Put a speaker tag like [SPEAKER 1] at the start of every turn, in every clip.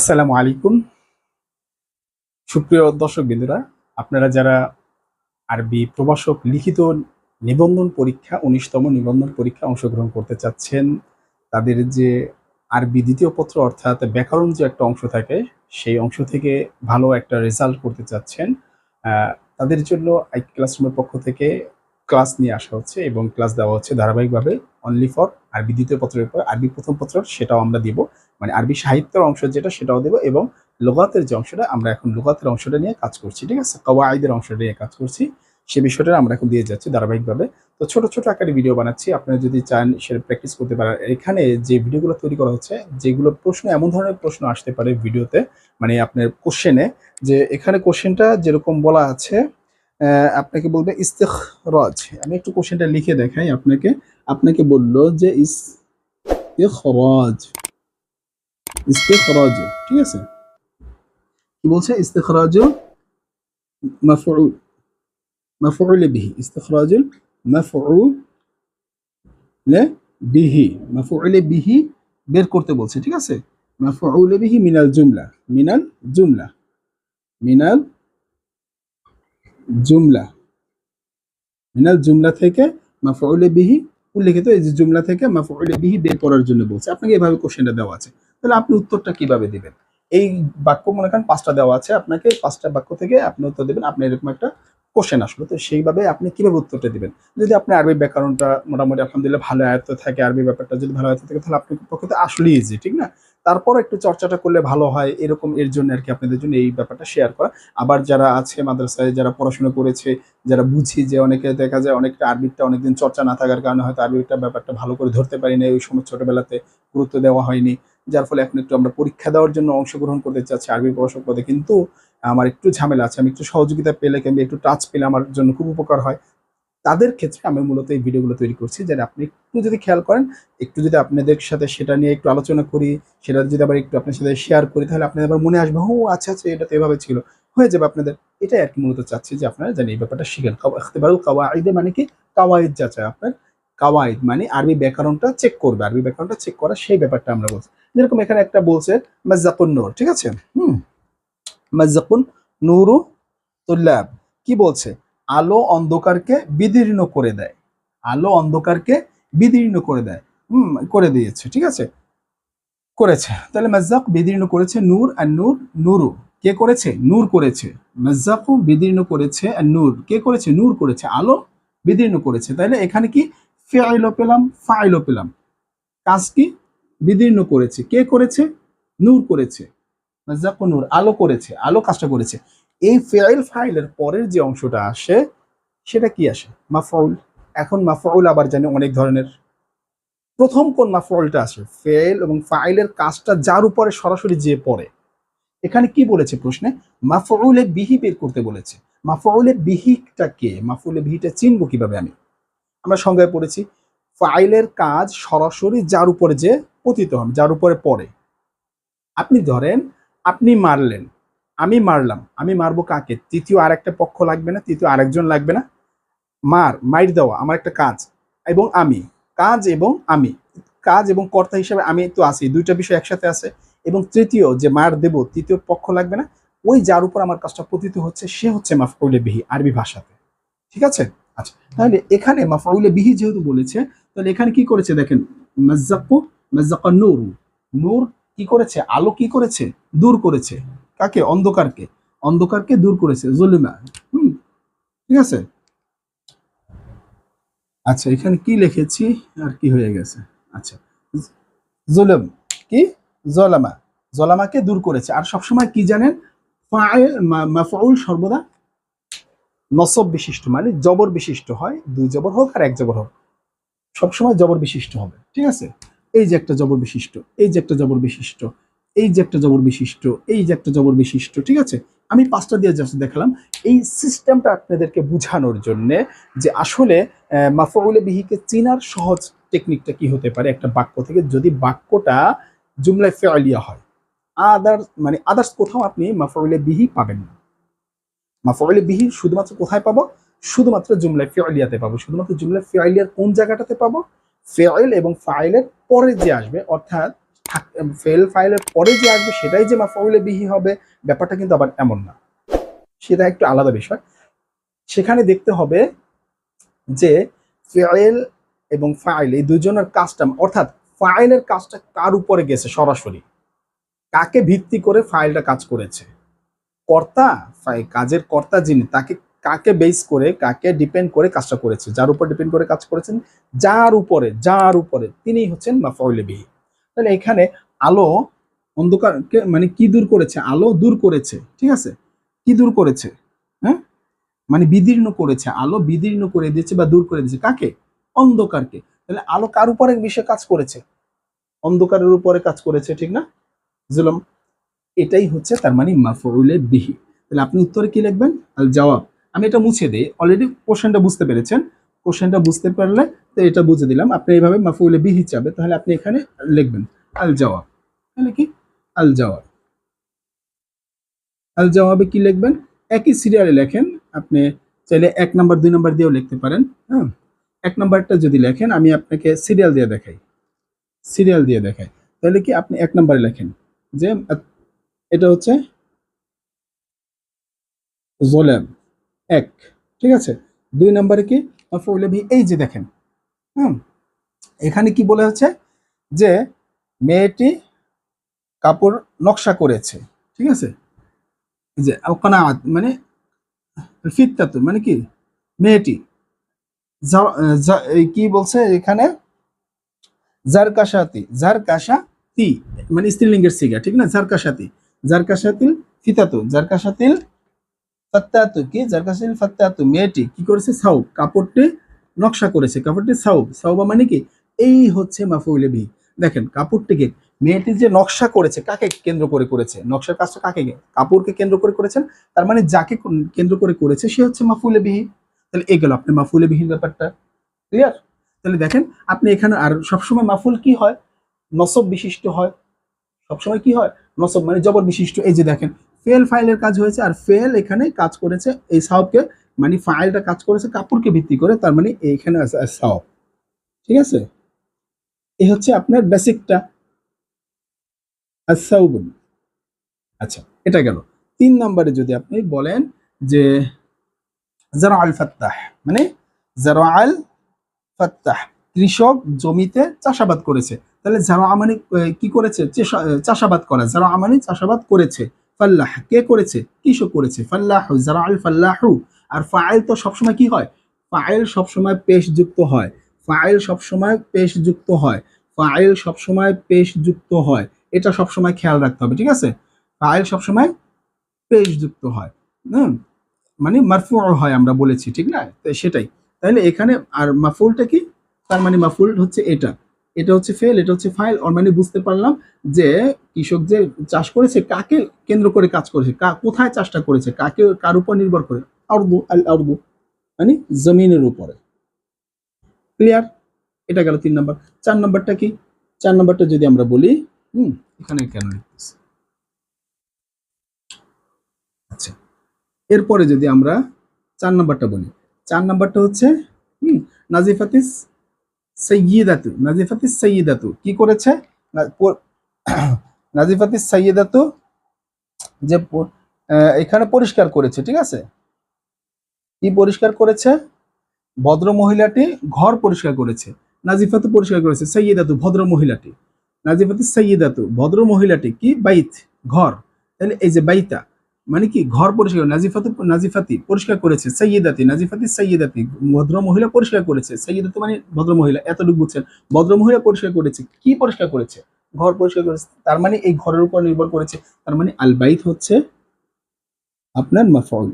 [SPEAKER 1] আসসালামু আলাইকুম। সুপ্রিয় দর্শক বিন্দুরা, আপনারা যারা আরবি প্রভাষক লিখিত নিবন্ধন পরীক্ষা ১৯তম নিবন্ধন পরীক্ষা অংশগ্রহণ করতে চাচ্ছেন, তাদের যে আরবি দ্বিতীয় পত্র অর্থাৎ ব্যাকরণ যে একটা অংশ থাকে, সেই অংশ থেকে ভালো একটা রেজাল্ট করতে চাচ্ছেন, তাদের জন্য আইকি ক্লাসরুমের পক্ষ থেকে ক্লাস নিয়ে আসা হচ্ছে এবং ক্লাস দেওয়া হচ্ছে ধারাবাহিকভাবে অনলি ফর আরবি দ্বিতীয় পত্রের উপর। আরবি প্রথম পত্র সেটাও আমরা দিব, মানে আরবি সাহিত্যের অংশ যেটা সেটাও দেব, এবং লুগাতের যে অংশটা আমরা এখন লুগাতের অংশটা নিয়ে কাজ করছি, ঠিক আছে, কাওয়াইদের অংশটা নিয়ে কাজ করছি, সে বিষয়টা আমরা এখন দিয়ে যাচ্ছি ধারাবাহিকভাবে। তো ছোট ছোট আকারে ভিডিও বানাচ্ছি, আপনারা যদি চান সেটা প্র্যাকটিস করতে পারেন। এখানে যে ভিডিওগুলো তৈরি করা হচ্ছে, যেগুলো প্রশ্ন, এমন ধরনের প্রশ্ন আসতে পারে ভিডিওতে, মানে আপনার কোশ্চেনে, যে এখানে কোশ্চেনটা যেরকম বলা আছে, আপনাকে বলবে ইস্তেখরাজ। আমি একটু কোশ্চেনটা লিখে দেখাই আপনাকে। আপনাকে বললো যে ইস্তেখরাজ, ইস্তেখরাজ, ঠিক আছে, কি বলছে? ইস্তেখরাজ মাফউল, মাফউল বিহি, ইস্তেখরাজ মাফউল বিহি, মাফউল বিহি বের করতে বলছে, ঠিক আছে। মাফউল বিহি মিনাল জুমলা, মিনাল জুমলা, মিনাল জুমলা, মিনাল জুমলা থেকে মাফউল বিহি উল্লেখিত এই যে জুমলা থেকে মাফউল বিহি বের করার জন্য বলছে। আপনাকে এভাবে কোশ্চেনটা দেওয়া আছে, তাহলে আপনি উত্তরটা কিভাবে দিবেন? এই বাক্য মনে করেন 5টা দেওয়া আছে, আপনাকে 5টা বাক্য থেকে আপনি উত্তর দেবেন। আপনি এরকম একটা কোশ্চেন আসলো, তো সেইভাবে আপনি কিভাবে উত্তরটা দিবেন? যদি আপনি আরবি ব্যাকরণটা মোটামুটি আলহামদুলিল্লাহ ভালো আয়ত্ত থাকে, আরবি ব্যাপারটা যদি ভালো আয়ত্ত থাকে, তাহলে আপনার পক্ষে আসলেই ইজি, ঠিক না? তারপর একটু চর্চাটা করলে ভালো হয়, এরকম এর জন্য আর কি আপনাদের জন্য এই ব্যাপারটা শেয়ার করা। আবার যারা আছে মাদ্রাসায়, যারা পড়াশোনা করেছে, যারা বুঝি, যে অনেকে দেখা যায় অনেকটা আরবিটা অনেকদিন চর্চা না থাকার কারণে হয়তো আরবিটা ব্যাপারটা ভালো করে ধরতে পারি না, ওই সময় ছোটবেলাতে গুরুত্ব দেওয়া হয়নি, যার ফলে এখন একটু আমরা পরীক্ষা দেওয়ার জন্য অংশগ্রহণ করতে চাচ্ছি আরবি প্রভাষক পদে, কিন্তু আমার একটু ঝামেলা আছে, আমি একটু সহযোগিতা পেলে কিংবা একটু টাচ পেলে আমার জন্য খুব উপকার হয়। তাদের ক্ষেত্রে আমি মূলত এই ভিডিওগুলো তৈরি করছি, যেন আপনি একটু যদি খেয়াল করেন, একটু যদি আপনাদের সাথে সেটা নিয়ে একটু আলোচনা করি, সেটা যদি আবার একটু আপনার সাথে শেয়ার করি, তাহলে আপনাদের আবার মনে আসবে, ও আচ্ছা আচ্ছা, এটা তো এভাবে ছিল, হয়ে যাবে আপনাদের। এটাই আর কি মূলত চাচ্ছি, যে আপনারা জানেন এই ব্যাপারটা শিখেন। ইখতিবারুল কাওয়াইদে মানে কি? কাওয়াইদ যাচাই, আপনার কাওয়াইদ মানে আরবি ব্যাকরণটা চেক করবে, আরবি ব্যাকরণটা চেক করা, সেই ব্যাপারটা আমরা বলছি। যেরকম এখানে একটা বলছে মাজ্জাকুন নূর, ঠিক আছে, মাজ্জাকুন নূরু তুল্লাব, কি বলছে? আলো অন্ধকারকে বিদীর্ণ করে দেয়, আলো অন্ধকারকে বিদীর্ণ করে দেয়, করে দিয়েছে, ঠিক আছে, করেছে। তাহলে মাজ্জাক বিদীর্ণ করেছে, নূর আর নূর, নূরু কে করেছে? নূর করেছে। মাজ্জাকু বিদীর্ণ করেছে, আর নূর কে করেছে? নূর করেছে। আলো বিদীর্ণ করেছে, তাইলে এখানে কি ফিআইলও পেলাম, ফাইলও পেলাম। কাজ কি? বিদীর্ণ করেছে। কে করেছে? নূর করেছে। মাজ্জাকু নূর, আলো করেছে, আলো কাজটা করেছে। এই ফেইল ফাইলের পরের যে অংশটা আসে, সেটা কি আসে? মাফউল। এখন মাফউল আবার জানি অনেক ধরনের। প্রথম কোন মাফউলটা আসে? ফেইল এবং ফাইলের কাজটা যার উপরে সরাসরি যে পড়ে। এখানে কি বলেছে প্রশ্নে? মাফউলে বিহি বের করতে বলেছে। মাফউলে বিহিটা কে? মাফউলে বিহিটা চিনবো কিভাবে আমি? আমরা সংজ্ঞায় পড়েছি, ফাইলের কাজ সরাসরি যার উপরে যে পতিত হবে, যার উপরে পড়ে। আপনি ধরেন আপনি মারলেন, আমি মারলাম, আমি মারবো কাকে? তৃতীয় আর একটা পক্ষ লাগবে না? তৃতীয় আরেকজন লাগবে না? মাইর দেওয়া আমার একটা কাজ, এবং আমি, কাজ এবং আমি, কাজ এবং কর্তা হিসেবে আমি তো আছি, দুইটা বিষয় একসাথে আছে। এবং তৃতীয় যে মার দেব, তৃতীয় পক্ষ লাগবে না? ওই যার উপর আমার কাজটা পতিত হচ্ছে, সে হচ্ছে মাফউলে বিহি আরবি ভাষাতে, ঠিক আছে। আচ্ছা, তাহলে এখানে মাফউলে বিহি যেহেতু বলেছে, তাহলে এখানে কি করেছে দেখেন, মাজ্জাকু, মাজ্জাকা নূর, নূর কি করেছে? আলো কি করেছে? দূর করেছে। কাকে? অন্ধকারকে, অন্ধকারকে দূর করেছে, জুলমা। ঠিক আছে। আচ্ছা, এখানে কি লিখেছি আর কি হয়ে গেছে? আচ্ছা, জুলম কি? জলামা, জলামাকে দূর করেছে। আর সবসময় কি জানেন, ফাইল মাফউল সর্বদা নসব বিশিষ্ট, মানে জবর বিশিষ্ট হয়, দুই জবর হোক আর এক জবর হোক, সবসময় জবর বিশিষ্ট হবে, ঠিক আছে। এই যে একটা জবর বিশিষ্ট, এই যে একটা জবর বিশিষ্ট, এই যে একটা জবর বিশিষ্ট, এই যে একটা জবর বিশিষ্ট, ঠিক আছে। আমি 5টা দিয়ে জাস্ট দেখালাম এই সিস্টেমটা আপনাদেরকে বোঝানোর জন্য, যে আসলে মাফউলে বিহিকে চিনার সহজ টেকনিকটা কি হতে পারে একটা বাক্য থেকে, যদি বাক্যটা জুমলায় ফেলিয়া হয়। আদার্স কোথাও আপনি মাফউলে বিহি পাবেন না। মাফউলে বিহি শুধুমাত্র কোথায় পাবো? শুধুমাত্র জুমলায় ফি'লিয়াতে পাবো। শুধুমাত্র জুমলায় ফি'লিয়ার কোন জায়গাটাতে পাবো? ফেইল এবং ফাইলের পরে যে আসবে, অর্থাৎ ফেল ফাইলের পরে যে আসবে সেটাই যে মাফউলে বিহি হবে, ব্যাপারটা কিন্তু আবার এমন না, সেটা একটু আলাদা বিষয়। সেখানে দেখতে হবে যে ফেল এবং ফাইল এই দুজনের কাজটা, অর্থাৎ ফাইলের কাজটা কার উপরে গেছে, সরাসরি কাকে ভিত্তি করে ফাইলটা কাজ করেছে, কর্তা, কাজের কর্তা যিনি, তাকে কাকে বেস করে, কাকে ডিপেন্ড করে কাজটা করেছে, যার উপর ডিপেন্ড করে কাজ করেছেন, যার উপরে তিনিই হচ্ছেন মাফউলে বিহি। তাহলে এখানে আলো অন্ধকারকে মানে কি দূর করেছে, আলো দূর করেছে, ঠিক আছে, কি দূর করেছে, হ্যাঁ, মানে বিদীর্ণ করেছে, আলো বিদীর্ণ করে দিয়েছে বা দূর করে দিয়েছে কাকে, অন্ধকারকে। তাহলে আলো কার উপরে বিষয়ে কাজ করেছে, অন্ধকারের উপরে কাজ করেছে, ঠিক না জুলম, এটাই হচ্ছে তার মানে মাফউলে বিহি। তাহলে আপনি উত্তরে কি লিখবেন, আল জবাব। আমি এটা মুছে দেই, অলরেডি কোশ্চেনটা বুঝতে পেরেছেন, কোশ্চেনটা বুঝতে পারলে তো এটা বুঝে দিলাম, আপনি এইভাবে মাফউলে বিহি চাবে, তাহলে আপনি এখানে লিখবেন আল জবাব। তাহলে কি আল জবাব, আল জবাবে কি লিখবেন, একই সিরিয়ালে লেখেন, আপনি চাইলে 1 নাম্বার 2 নাম্বার দিয়েও লিখতে পারেন। হ্যাঁ, 1 নাম্বারটা যদি লেখেন, আমি আপনাকে সিরিয়াল দিয়ে দেখাই, তাহলে কি আপনি 1 নাম্বারে লেখেন যে এটা হচ্ছে জোলাম 1, ঠিক আছে। 2 নাম্বারে কি মাফউলে বিহি, এই যে দেখেন, হুম, এখানে কি বলে হচ্ছে যে মেয়েটি কাপড় নকশা করেছে, ঠিক আছে, যে কানাআত মানে ফিত্তাতু মানে কি মেয়েটি, কি বলছে এখানে, জারকাশাতি মানে স্ত্রীলিঙ্গের সিগা, ঠিক না, জারকাশাতিল ফিতাতু, জারকাশাতিল ফাত্তাতু কি, জারকাশাতিল ফাত্তাতু মেয়েটি কি করেছে, সাউব কাপড়টি নকশা করেছে, কাপড়টি সাউবা মানে কি, এই হচ্ছে মাফউলে বিহি। দেখেন কাপড়টিকে মেয়েটি যে নকশা করেছে, কাকে কেন্দ্র করে করেছে, নকশার কাজটা কাকে, কাপড়কে কেন্দ্র করে করেছেন, তার মানে যাকে কেন্দ্র করে করেছে সে হচ্ছে মাফউলে বিহি। তাহলে এই গেল আপনি মাফউলে বিহির ব্যাপারটা, ক্লিয়ার। তাহলে দেখেন আপনি এখানে, আর সবসময় মাফুল কি হয়, নসব বিশিষ্ট হয়, সবসময় কি হয়, নসব মানে জবর বিশিষ্ট। এই যে দেখেন ফেল ফাইলের কাজ হয়েছে, আর ফেল এখানে কাজ করেছে এই সাওবকে, মানে ফাইলটা কাজ করেছে কাপড়কে ভিত্তি করে, তার মানে এইখানে আছে সাওব, ঠিক আছে। এই হচ্ছে আপনার বেসিকটা আসাউবুন। আচ্ছা, এটা গেল। 3 নম্বরে যদি আপনি বলেন যে জারা আল ফাত্তাহ, মানে জারা আল ফাত্তাহ কৃষক জমিতে চাষাবাদ করেছে, তাহলে জারা মানে কি করেছে, চাষাবাদ করা, জারা মানে চাষাবাদ করেছে, ফাল্লাহ কে করেছে, কৃষক করেছে, ফাল্লাহু জারা আল ফাল্লাহু। আর ফাইল তো সবসময় কি হয়, ফাইল সবসময় পেশ যুক্ত হয়, ফাইল সবসময় পেশ যুক্ত হয়, ফাইল সবসময় পেশ যুক্ত হয়, এটা সবসময় খেয়াল রাখতে হবে, ঠিক আছে, ফাইল সবসময় পেশ যুক্ত হয়, হুম, মানে মারফু হয় আমরা বলেছি, ঠিক না, তো সেটাই। তাহলে এখানে আর মাফুলটা কি, তার মানে মাফুল হচ্ছে এটা, এটা হচ্ছে ফেল, এটা হচ্ছে ফাইল, ওর মানে বুঝতে পারলাম যে কৃষক যে চাষ করেছে কাকে কেন্দ্র করে কাজ করেছে, কোথায় চাষটা করেছে, কাকে, কার উপর নির্ভর করে, আরদু আল আরদু মানে জমিনের উপরে, ক্লিয়ার। এটা গেল 3 নাম্বার। 4 নাম্বারটা কি, 4 নাম্বারটা যদি আমরা বলি, এখানে কেন লিখতেছি, আচ্ছা, এরপরে যদি আমরা 4 নাম্বারটা বলি, 4 নাম্বারটা হচ্ছে নাজিফাতিস সাইয়্যিদাতু, নাজিফাতিস সাইয়্যিদাতু কি করেছে, নাজিফাতিস সাইয়্যিদাতু যে এখানে পরিষ্কার করেছে, ঠিক আছে, কি পরিষ্কার করেছে, ভদ্র মহিলাটি ঘর পরিষ্কার করেছে, নাজিফাতু পরিষ্কার করেছে, সাইয়্যিদাতু ভদ্র মহিলাটি, নাজিফাতিস সাইয়্যিদাতু ভদ্র মহিলাটি কি, বাইত ঘর, তাহলে এই যে বাইতা মানে কি ঘর পরিষ্কার, নাজিফাতি পরিষ্কার করেছে, সাইয়্যিদাতি নাজিফাতি সাইয়্যিদাতি ভদ্র মহিলা পরিষ্কার করেছে, সাইয়্যিদাতু মানে ভদ্র মহিলা, এতটুকু বুঝছেন, ভদ্র মহিলা পরিষ্কার করেছে, কি পরিষ্কার করেছে, ঘর পরিষ্কার করেছে, তার মানে এই ঘরের উপর নির্ভর করেছে, তার মানে আল বাইত হচ্ছে আপনার মাফউল,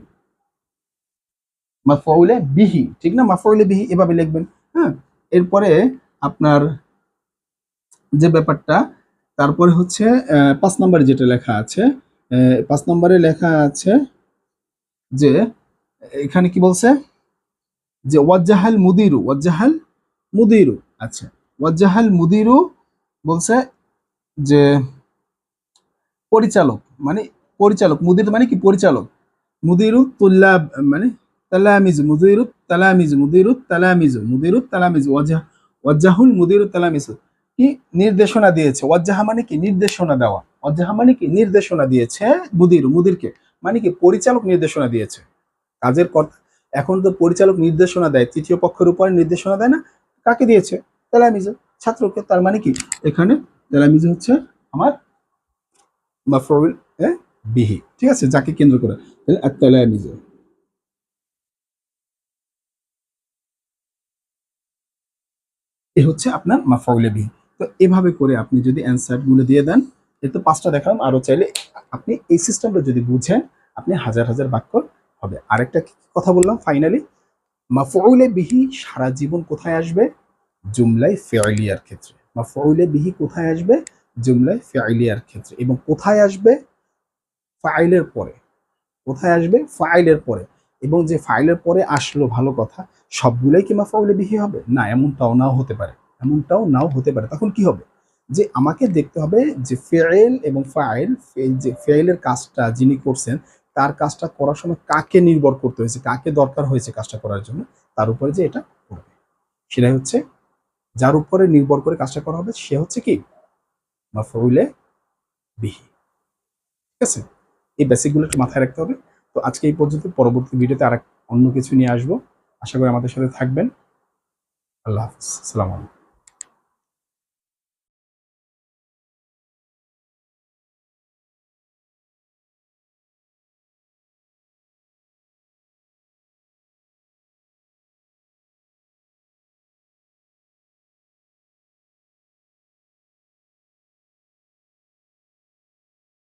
[SPEAKER 1] মাফউলে বিহি, ঠিক না, মাফউলে বিহি এভাবে লিখবেন। হ্যাঁ, এরপরে আপনার যে ব্যাপারটা, তারপরে হচ্ছে 5 নম্বরে যেটা লেখা আছে, 5 নম্বরে লেখা আছে যে এখানে কি বলছে যে ওয়াজ্জাহাল মুদিরু, আচ্ছা, ওয়াজ্জাহাল মুদিরু বলছে যে পরিচালক, মানে পরিচালক, মুদির মানে কি পরিচালক, মুদিরু তুল্লাব মানে তালামিজু, মুদিরু তালামিজু ওয়াজ্জাহুল মুদিরু তালামিজু, কি নির্দেশনা দিয়েছে, ওয়াজ্জাহা মানে কি নির্দেশনা দেওয়া, ওয়াজ্জাহা মানে কি নির্দেশনা দিয়েছে, মুদিরকে মানে কি পরিচালক নির্দেশনা দিয়েছে, কাজের কর্তা। এখন তো পরিচালক নির্দেশনা দেয়, তৃতীয় পক্ষের উপরে নির্দেশনা দেয় না, কাকে দিয়েছে? তেলামিজে, ছাত্রকে। তার মানে কি এখানে তেলামিজে হচ্ছে আমার মাফউল বিহি, ঠিক আছে, যাকে কেন্দ্র করে, তেলামিজে। এ হচ্ছে আপনার মাফউলে বিহি। তো এভাবে করে আপনি যদি অ্যান্সার গুলো দিয়ে দেন, এর তো 5টা দেখালাম, আরো চাইলে আপনি এই সিস্টেমটা যদি বুঝেন, আপনি হাজার হাজার বাক্য হবে। আরেকটা কথা বললাম ফাইনালি, মাফউলে বিহি সারা জীবন কোথায় আসবে? জুমলায় ফেইলিয়ার ক্ষেত্রে। মাফউলে বিহি কোথায় আসবে? জুমলায় ফেইলিয়ার ক্ষেত্রে। এবং কোথায় আসবে? ফাইলের পরে। কোথায় আসবে? ফাইলের পরে। এবং যে ফাইলের পরে আসলো ভালো কথা, সবগুলোই কি মাফউলে বিহি হবে? না, এমনটাও নাও হতে পারে, এমনটাও নাও হতে পারে। তখন কি হবে? যে আমাকে দেখতে হবে যে ফেইল এবং ফাইল, যে ফেইলের কাজটা যিনি করছেন তার কাজটা করার সময় কাকে নির্ভর করতে হয়েছে, কাকে দরকার হয়েছে কাজটা করার জন্য, তার উপরে যে এটা করবে, সেটাই হচ্ছে, যার উপরে নির্ভর করে কাজটা করা হবে সে হচ্ছে কি মাফউলে বিহি। ঠিক আছে, এই বেসিকগুলো একটু মাথায় রাখতে হবে। তো আজকে এই পর্যন্ত, পরবর্তী ভিডিওতে আর অন্য কিছু নিয়ে আসবো। আশা করি আমাদের সাথে থাকবেন। আল্লাহ হাফিজ, আসসালামু আলাইকুম।